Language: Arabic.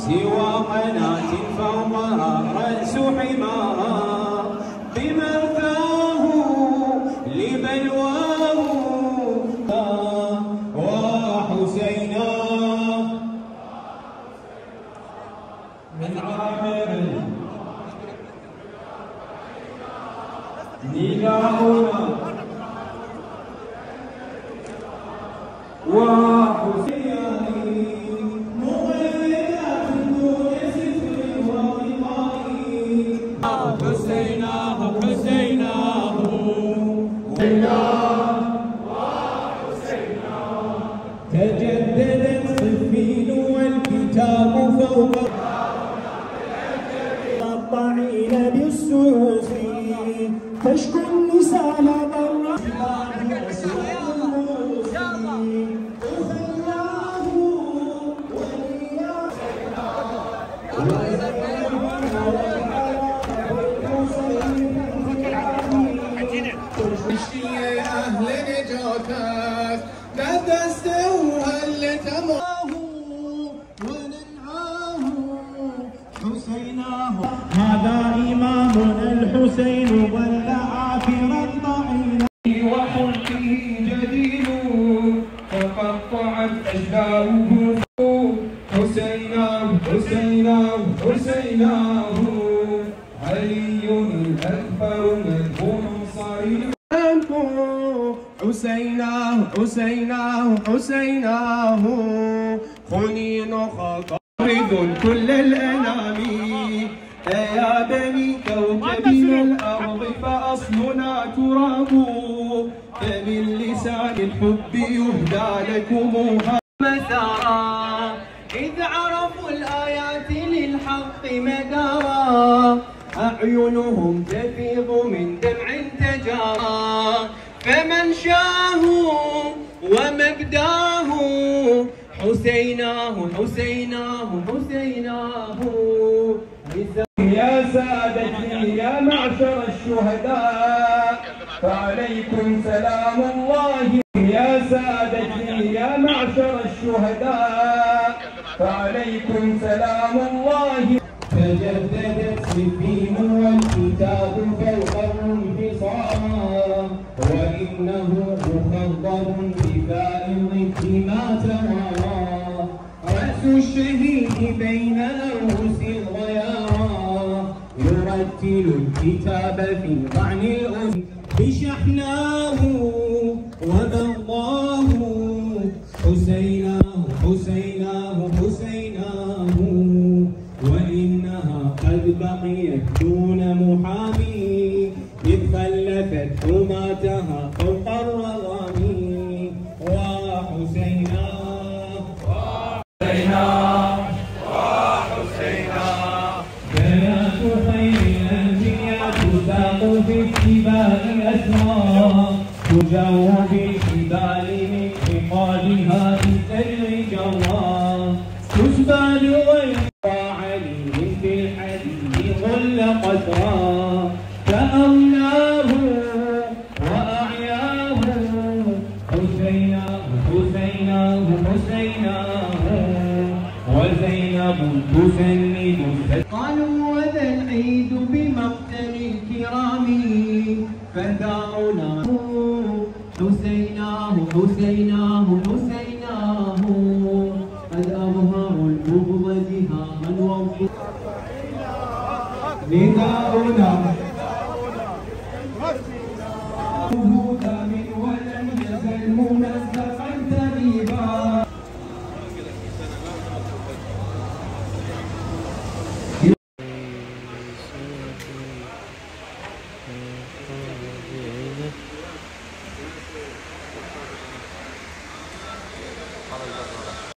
سوى قناة فوقها رأس حماها بمرثاه لبلواه وحسينا من عامر نداؤنا وحسينا حسيناه حسيناه تجددت صفين والكتاب فوق الطعين بالسيوف تشكو النساء ضر أهل نجاتك تدستوها اللي تماه وننعاه حسيناه. هذا إمامنا الحسين ظل عافرا ضعينا وخلقه جديد تقطعت أجزاؤه حسيناه حسيناه حسيناه علي الأكبر مذهول صريح حسيناه حسيناه حسيناه خنين خطارد كل الأنام يا بني كوكبنا الأرض فأصلنا تراب فمن لسان الحب يهدى لكم مسارا إذ عرفوا الآيات للحق مدارا أعينهم تفيض من دمع تجارا فمن شاه ومجداه حسيناه حسيناه حسيناه. يا سادتي يا معشر الشهداء فعليكم سلام الله. يا سادتي يا معشر الشهداء فعليكم سلام الله. تجددت صفين والكتاب فوق الانفصام وإنه مخضر بفائض فيما توارى رأس الشهيد بين رؤوس الغيارى يرتل الكتاب في ضعن الأذن بشحناه وبغضاه حسيناه حسيناه حسيناه. وإنها قد بقيت دون محامي إذ خلفت حماتها فوق الرغم وحسينا وحسينا وحسينا. بنات خير الأنبياء تساق في اتباع أسرى تجاو بالجبال من عقالها بالسجر جرى تسبى لغير عليهم في الحديد ظل قسرا فأغناه وأعياه حسيناه حسيناه حسيناه. وزينب تسند قالوا وذا العيد بمقتل الكرام فدارنا حسيناه حسيناه حسيناه. قد أظهروا البغض جهارا وانفصالا نداؤنا هدى من ولم يزل ممزقا تريبا. على الجبل.